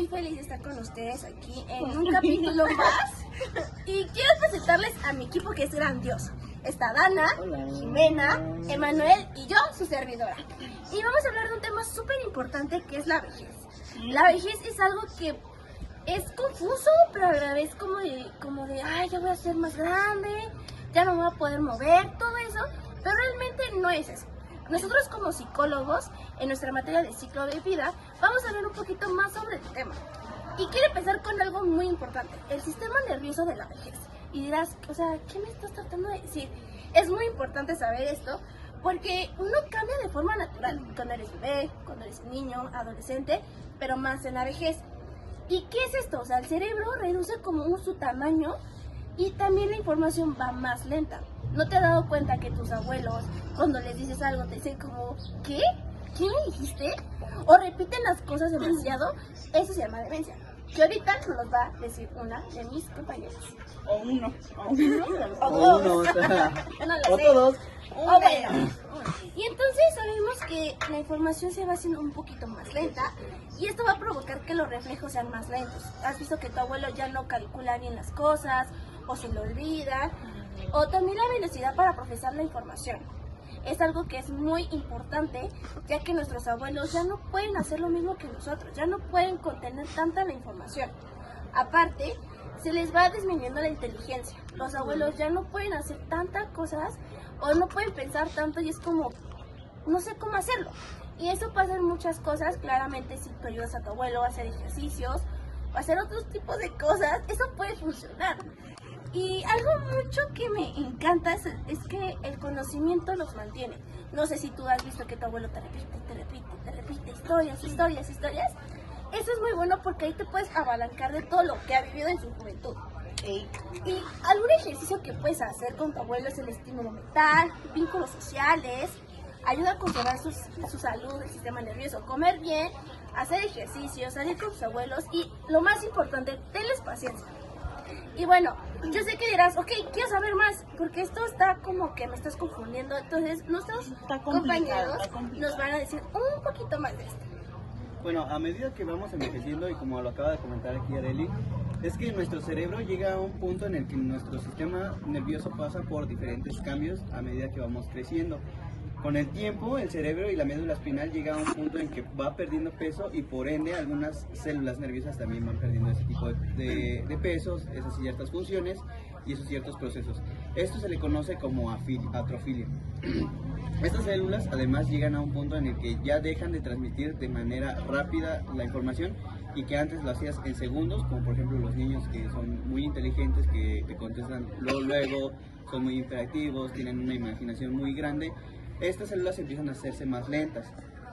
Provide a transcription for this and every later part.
muy feliz de estar con ustedes aquí en un capítulo más. Y quiero presentarles a mi equipo que es grandioso. Está Dana, Hola. Jimena, Emanuel y yo, su servidora. Y vamos a hablar de un tema súper importante que es la vejez. La vejez es algo que es confuso, pero a la vez como de ay, ya voy a ser más grande, ya no me voy a poder mover, todo eso. Pero realmente no es eso. Nosotros como psicólogos, en nuestra materia de ciclo de vida, vamos a hablar un poquito más sobre el tema. Y quiero empezar con algo muy importante, el sistema nervioso de la vejez. Y dirás, o sea, ¿qué me estás tratando de decir? Es muy importante saber esto, porque uno cambia de forma natural, cuando eres bebé, cuando eres niño, adolescente, pero más en la vejez. ¿Y qué es esto? O sea, el cerebro reduce como su tamaño y también la información va más lenta. ¿No te has dado cuenta que tus abuelos, cuando les dices algo, te dicen como, ¿qué? ¿Qué me dijiste? O repiten las cosas demasiado. Eso se llama demencia. Que ahorita nos los va a decir una de mis compañeras. O uno. O dos. O todos. O bueno. Y entonces sabemos que la información se va haciendo un poquito más lenta y esto va a provocar que los reflejos sean más lentos. ¿Has visto que tu abuelo ya no calcula bien las cosas o se le olvida? O también la velocidad para procesar la información. Es algo que es muy importante, ya que nuestros abuelos ya no pueden hacer lo mismo que nosotros, ya no pueden contener tanta la información. Aparte, se les va disminuyendo la inteligencia. Los abuelos ya no pueden hacer tantas cosas o no pueden pensar tanto y es como, no sé cómo hacerlo. Y eso pasa en muchas cosas. Claramente, si tú ayudas a tu abuelo a hacer ejercicios o a hacer otros tipos de cosas, eso puede funcionar. Y algo mucho que me encanta es que el conocimiento los mantiene. No sé si tú has visto que tu abuelo te repite historias. Eso es muy bueno porque ahí te puedes apalancar de todo lo que ha vivido en su juventud. Y algún ejercicio que puedes hacer con tu abuelo es el estímulo mental, vínculos sociales, ayuda a conservar su salud, el sistema nervioso, comer bien, hacer ejercicios, salir con tus abuelos y lo más importante, tenles paciencia. Y bueno, yo sé que dirás, ok, quiero saber más, porque esto está como que me estás confundiendo. Entonces, nuestros compañeros nos van a decir un poquito más de esto. Bueno, a medida que vamos envejeciendo y como lo acaba de comentar aquí Areli, es que nuestro cerebro llega a un punto en el que nuestro sistema nervioso pasa por diferentes cambios a medida que vamos creciendo. Con el tiempo, el cerebro y la médula espinal llega a un punto en que va perdiendo peso y por ende algunas células nerviosas también van perdiendo ese tipo de pesos, esas ciertas funciones y esos ciertos procesos. Esto se le conoce como atrofilia. Estas células además llegan a un punto en el que ya dejan de transmitir de manera rápida la información y que antes lo hacías en segundos, como por ejemplo los niños que son muy inteligentes, que te contestan luego, son muy hiperactivos, tienen una imaginación muy grande. Estas células empiezan a hacerse más lentas,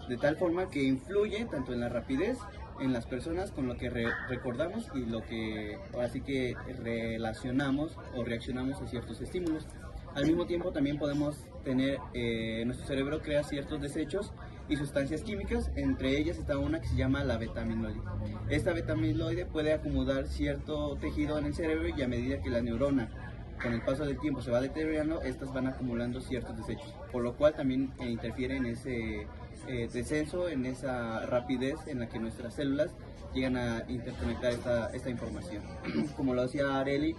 de tal forma que influye tanto en la rapidez en las personas con lo que recordamos y lo que ahora sí que relacionamos o reaccionamos a ciertos estímulos. Al mismo tiempo también podemos tener, nuestro cerebro crea ciertos desechos y sustancias químicas, entre ellas está una que se llama la beta-amiloide. Esta beta-amiloide puede acumular cierto tejido en el cerebro y a medida que la neurona con el paso del tiempo se va deteriorando, estas van acumulando ciertos desechos, por lo cual también interfiere en ese descenso, en esa rapidez en la que nuestras células llegan a interconectar esta información. Como lo decía Areli,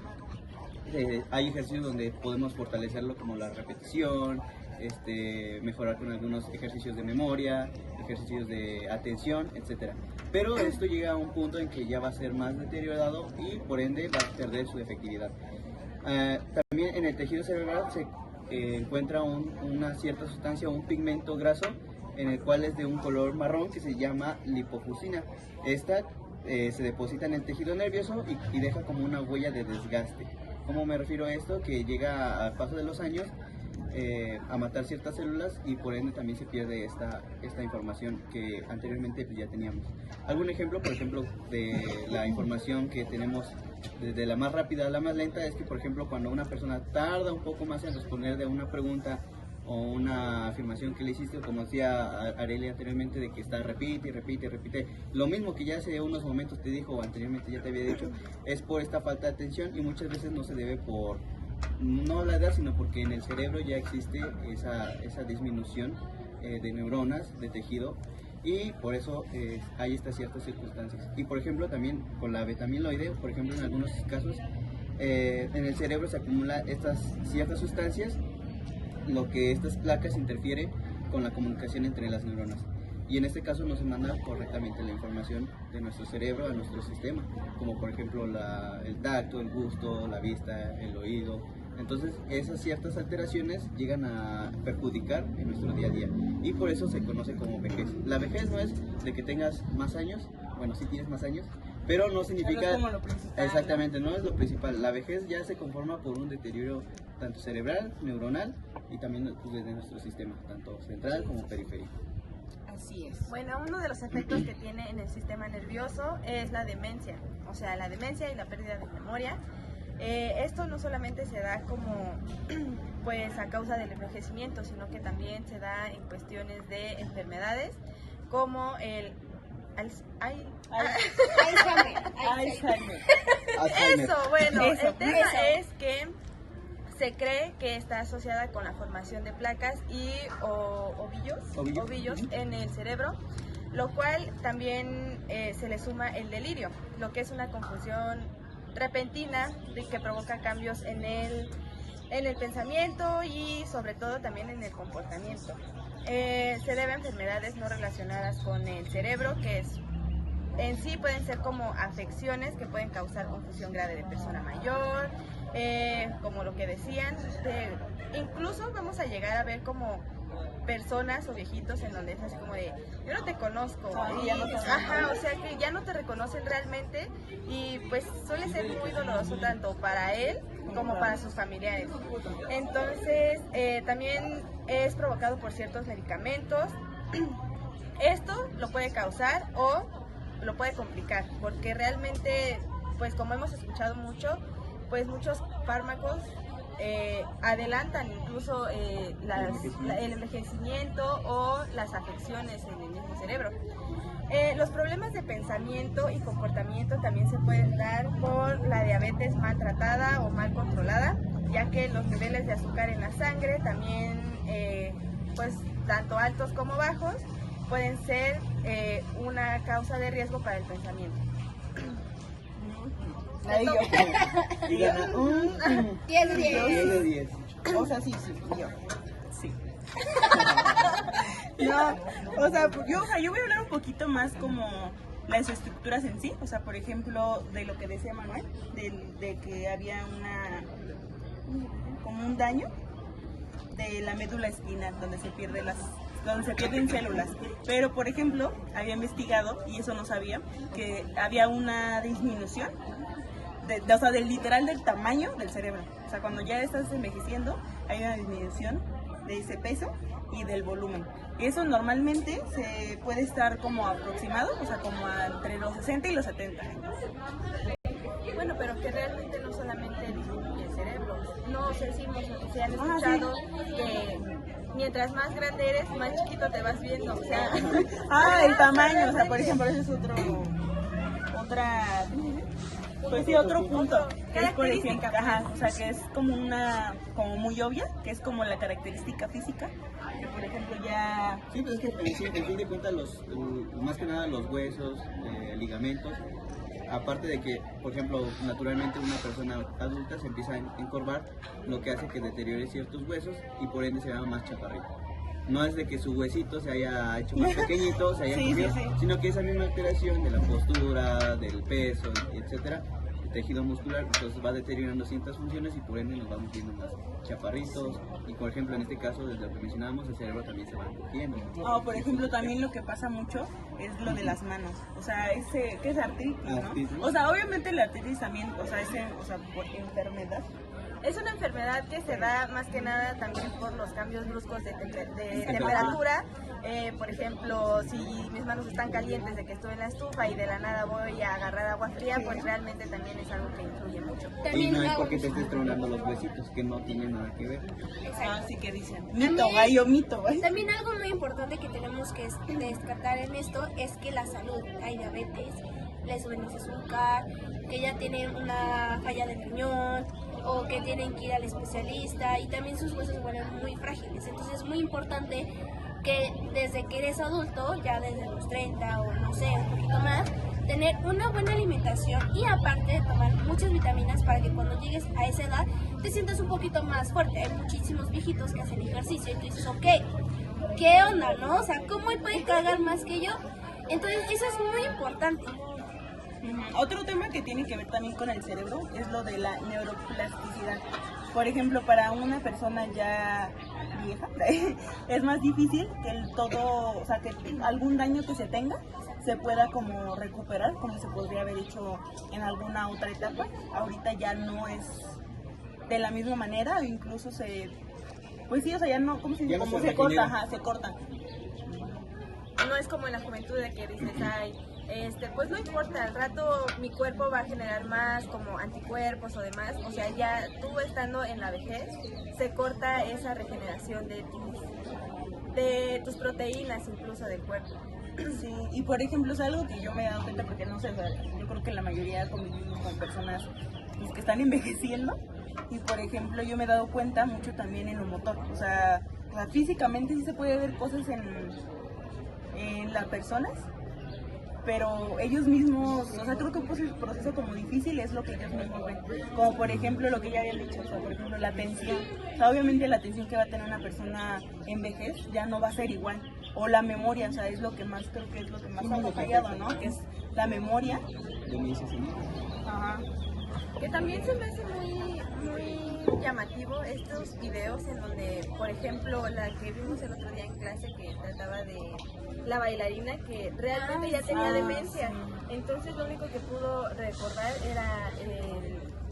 hay ejercicios donde podemos fortalecerlo, como la repetición, mejorar con algunos ejercicios de memoria, ejercicios de atención, etc. Pero esto llega a un punto en que ya va a ser más deteriorado y por ende va a perder su efectividad. También en el tejido cerebral se encuentra una cierta sustancia, un pigmento graso, en el cual es de un color marrón que se llama lipofuscina. Esta se deposita en el tejido nervioso y deja como una huella de desgaste. ¿Cómo me refiero a esto? Que llega al paso de los años a matar ciertas células y por ende también se pierde esta información que anteriormente pues, ya teníamos. Algún ejemplo, por ejemplo, de la información que tenemos desde la más rápida a la más lenta es que, por ejemplo, cuando una persona tarda un poco más en responder de una pregunta o una afirmación que le hiciste, o como decía Arely anteriormente, de que está repite, lo mismo que ya hace unos momentos te dijo o anteriormente ya te había dicho, es por esta falta de atención y muchas veces no se debe por no la edad, sino porque en el cerebro ya existe esa disminución de neuronas, de tejido, y por eso hay estas ciertas circunstancias. Y por ejemplo también con la beta-amiloide, por ejemplo en algunos casos en el cerebro se acumulan estas ciertas sustancias, lo que estas placas interfieren con la comunicación entre las neuronas. Y en este caso no se manda correctamente la información de nuestro cerebro a nuestro sistema, como por ejemplo el tacto, el gusto, la vista, el oído. Entonces esas ciertas alteraciones llegan a perjudicar en nuestro día a día y por eso se conoce como vejez. La vejez no es de que tengas más años, bueno, sí tienes más años, pero no significa... No es como lo principal, exactamente, no es lo principal. La vejez ya se conforma por un deterioro tanto cerebral, neuronal y también pues, de nuestro sistema, tanto central como periférico. Así es. Bueno, uno de los efectos que tiene en el sistema nervioso es la demencia, o sea, la demencia y la pérdida de memoria. Esto no solamente se da como pues a causa del envejecimiento, sino que también se da en cuestiones de enfermedades como el Alzheimer. Eso, bueno, Eso. el tema es que se cree que está asociada con la formación de placas y ovillos en el cerebro, lo cual también se le suma el delirio, lo que es una confusión repentina que provoca cambios en el pensamiento y sobre todo también en el comportamiento. Se debe a enfermedades no relacionadas con el cerebro, que en sí pueden ser como afecciones que pueden causar confusión grave de persona mayor, como lo que decían, incluso vamos a llegar a ver como personas o viejitos en donde es así como de yo no te conozco, o sea que ya no te reconocen realmente y pues suele ser muy doloroso tanto para él como para sus familiares. Entonces también es provocado por ciertos medicamentos. Esto lo puede causar o lo puede complicar porque realmente pues como hemos escuchado mucho, pues muchos fármacos adelantan incluso el envejecimiento o las afecciones en el mismo cerebro. Los problemas de pensamiento y comportamiento también se pueden dar por la diabetes mal tratada o mal controlada, ya que los niveles de azúcar en la sangre también, pues tanto altos como bajos, pueden ser una causa de riesgo para el pensamiento. Ahí yo. Y gana 10 de 10 de 10. 10. O sea, sí, yo. Sí. No, o sea, yo voy a hablar un poquito más como las estructuras en sí, o sea, por ejemplo, de lo que decía Manuel, de que había como un daño de la médula espinal donde se pierden células, pero por ejemplo, había investigado, y eso no sabía, que había una disminución o sea, del literal del tamaño del cerebro. O sea, cuando ya estás envejeciendo, hay una disminución de ese peso y del volumen. Y eso normalmente se puede estar como aproximado, o sea, como entre los 60 y los 70 años. Bueno, pero que realmente no solamente disminuye el cerebro. No sé si han escuchado que mientras más grande eres, más chiquito te vas viendo. O sea, el tamaño, o sea, por ejemplo, ese es otro punto, que es por ejemplo, o sea, que es como muy obvia, que es como la característica física, que por ejemplo ya... Sí, pues es que en fin de cuentas, más que nada los huesos, ligamentos, aparte de que, por ejemplo, naturalmente una persona adulta se empieza a encorvar, lo que hace que deteriore ciertos huesos y por ende se vea más chaparrito. No es de que su huesito se haya hecho más pequeñito, se haya comido, sino que esa misma alteración de la postura, del peso, etcétera, el tejido muscular, entonces va deteriorando ciertas funciones y por ende nos vamos viendo más chaparritos. Y por ejemplo, en este caso, desde lo que mencionábamos, el cerebro también se va encogiendo. Por ejemplo, también lo que pasa mucho es lo de las manos. O sea, que es artritis, ¿no? Artritis. O sea, obviamente la artritis también, o sea, por enfermedad. es una enfermedad que se da más que nada también por los cambios bruscos de temperatura. Por ejemplo, si mis manos están calientes de que estoy en la estufa y de la nada voy a agarrar agua fría, pues realmente también es algo que influye mucho. Y no es porque te estés tronando los huesitos, que no tiene nada que ver. Así que dicen, mito, gallo, mito, gallo. También algo muy importante que tenemos que descartar en esto es que la salud, hay diabetes, le suben ese azúcar, que ya tienen una falla de riñón o que tienen que ir al especialista y también sus huesos se vuelven muy frágiles. Entonces es muy importante que desde que eres adulto, ya desde los 30 o no sé, un poquito más, tener una buena alimentación y aparte tomar muchas vitaminas para que cuando llegues a esa edad te sientas un poquito más fuerte. Hay muchísimos viejitos que hacen ejercicio y tú dices, ok, ¿qué onda, no? O sea, ¿cómo él puede cargar más que yo? Entonces eso es muy importante. Otro tema que tiene que ver también con el cerebro es lo de la neuroplasticidad. Por ejemplo, para una persona ya vieja es más difícil que o sea, que algún daño que se tenga se pueda como recuperar, como se podría haber hecho en alguna otra etapa. Ahorita ya no es de la misma manera, o incluso pues sí, o sea, ya no, ¿cómo se dice? Como se corta, ajá, se corta. No es como en la juventud de que dices, ay, pues no importa, al rato mi cuerpo va a generar más como anticuerpos o demás. O sea, ya tú estando en la vejez, se corta esa regeneración de tus proteínas incluso del cuerpo. Sí, y por ejemplo es algo que yo me he dado cuenta porque no sé, o sea, yo creo que la mayoría convivimos con personas pues, que están envejeciendo y por ejemplo yo me he dado cuenta mucho también en lo motor, o sea físicamente sí se puede ver cosas en las personas, pero ellos mismos, o sea, creo que pues el proceso como difícil es lo que ellos mismos ven, como por ejemplo lo que ya habían dicho, o sea, por ejemplo la atención, o sea, obviamente la atención que va a tener una persona en vejez ya no va a ser igual, o la memoria, o sea, es lo que más, creo que es lo que más ha fallado, ¿no? Que es la memoria. Ajá. Que también se me hace muy llamativo estos videos en donde, por ejemplo, la que vimos el otro día en clase que trataba de la bailarina que realmente ya tenía demencia. Entonces lo único que pudo recordar era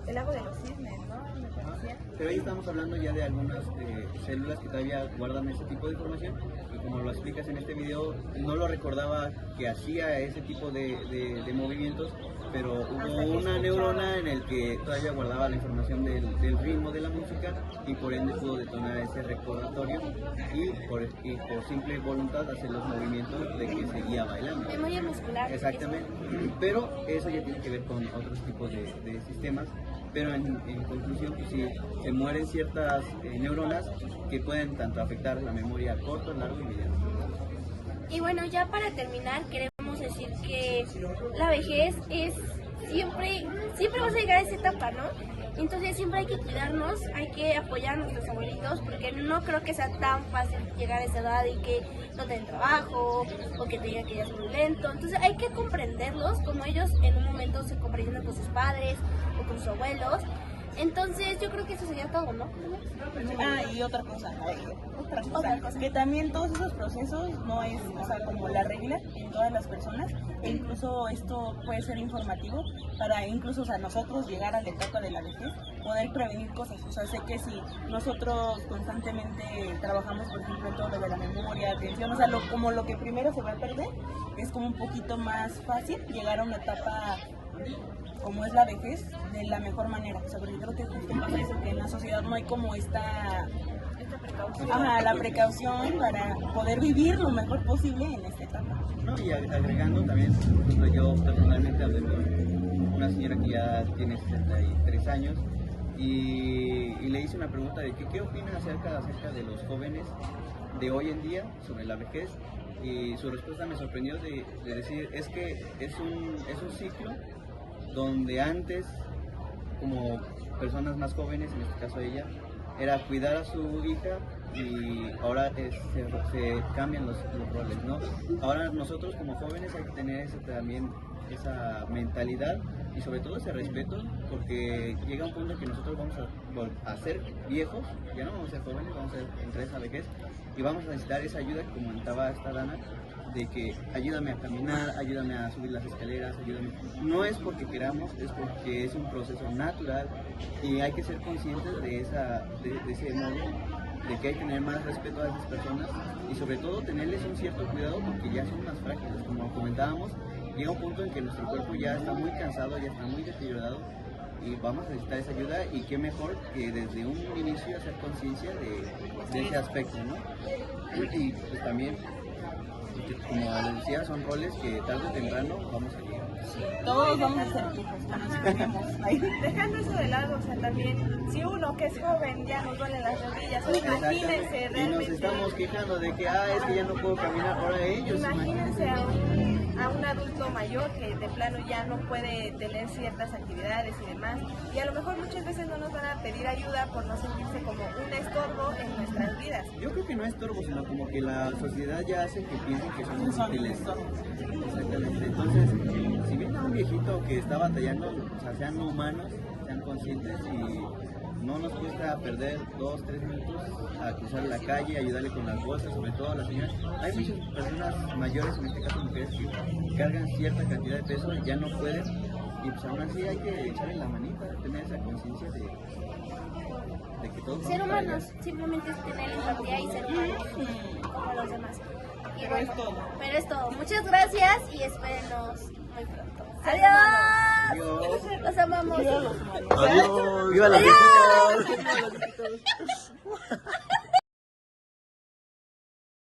el lago de los cisnes, ¿no? Me parecía. Pero ahí estamos hablando ya de algunas células que todavía guardan ese tipo de información y como lo explicas en este video, no lo recordaba que hacía ese tipo de movimientos, pero hubo una neurona en el que todavía guardaba la información del ritmo de la música y por ende pudo detonar ese recordatorio y por simple voluntad hacer los movimientos de que seguía bailando. Memoria muscular. Exactamente, pero eso ya tiene que ver con otros tipos de sistemas, pero en conclusión pues sí, se mueren ciertas neuronas que pueden tanto afectar la memoria a corto, largo y mediano. Y bueno, ya para terminar, queremos decir que la vejez es siempre vas a llegar a esa etapa, ¿no? Entonces siempre hay que cuidarnos, hay que apoyar a nuestros abuelitos, porque no creo que sea tan fácil llegar a esa edad y que no te den trabajo, o que te digan que ya es muy lento. Entonces hay que comprenderlos, como ellos en un momento se comprendieron con sus padres o con sus abuelos. Entonces yo creo que eso sería todo, ¿no? Y otra cosa, que también todos esos procesos no es, o sea, como la regla en todas las personas, e incluso esto puede ser informativo para incluso, o sea, nosotros llegar a la etapa de la vejez, poder prevenir cosas. O sea, sé que si nosotros constantemente trabajamos, por ejemplo, en todo lo de la memoria, atención, o sea, como lo que primero se va a perder, es como un poquito más fácil llegar a una etapa como es la vejez de la mejor manera, o sea, porque creo que justo pasa eso, que en la sociedad no hay como esta precaución, la precaución para poder vivir lo mejor posible en esta etapa. No, y agregando también, por ejemplo, yo personalmente hablé con una señora que ya tiene 63 años y le hice una pregunta de qué opina acerca de los jóvenes de hoy en día sobre la vejez, y su respuesta me sorprendió de decir, es que es un ciclo donde antes, como personas más jóvenes, en este caso ella, era cuidar a su hija y ahora se cambian los roles, ¿no? Ahora nosotros como jóvenes hay que tener también esa mentalidad y sobre todo ese respeto, porque llega un punto en que nosotros vamos a ser viejos, ya no vamos a ser jóvenes, vamos a entrar a esa vejez y vamos a necesitar esa ayuda que comentaba esta Dana, de que ayúdame a caminar, ayúdame a subir las escaleras, ayúdame. No es porque queramos, es porque es un proceso natural y hay que ser conscientes de ese modo, de que hay que tener más respeto a esas personas y sobre todo tenerles un cierto cuidado porque ya son más frágiles. Como comentábamos, llega un punto en que nuestro cuerpo ya está muy cansado, ya está muy deteriorado y vamos a necesitar esa ayuda, y qué mejor que desde un inicio hacer conciencia de ese aspecto, ¿no? Y pues también Y que, como les decía, son roles que tarde o temprano vamos a llegar. Todos vamos a ser pijos cuando nos queremos. Dejando eso de lado, o sea, también, si uno que es joven ya nos duelen las rodillas, o imagínense Exactamente. Y nos realmente. estamos quejando de que, es que ya no puedo caminar. Ahora ellos, Imagínense a un adulto mayor que de plano ya no puede tener ciertas actividades y demás, y a lo mejor muchas veces no nos van a pedir ayuda por no sentirse como un estorbo en nuestras vidas. Yo creo que no es estorbo, sino como que la sociedad ya hace que piensen que somos útiles. Exactamente. Entonces, si viene un viejito que está batallando, o sea, sean humanos, sean conscientes y no nos cuesta perder 2-3 minutos a cruzar la calle, ayudarle con las bolsas, sobre todo a las señoras. Hay muchas personas mayores, en este caso mujeres, que cargan cierta cantidad de peso y ya no pueden, y pues aún así hay que echarle la manita, tener esa conciencia de que todos Ser vamos para humanos, allá. simplemente es tener empatía y ser humanos como los demás. Y Pero bueno, es todo. pero es todo. Muchas gracias y espérenos muy pronto. Ser ¡Adiós! Adiós. Los amamos. Adiós. ¡Viva la ¡Adiós!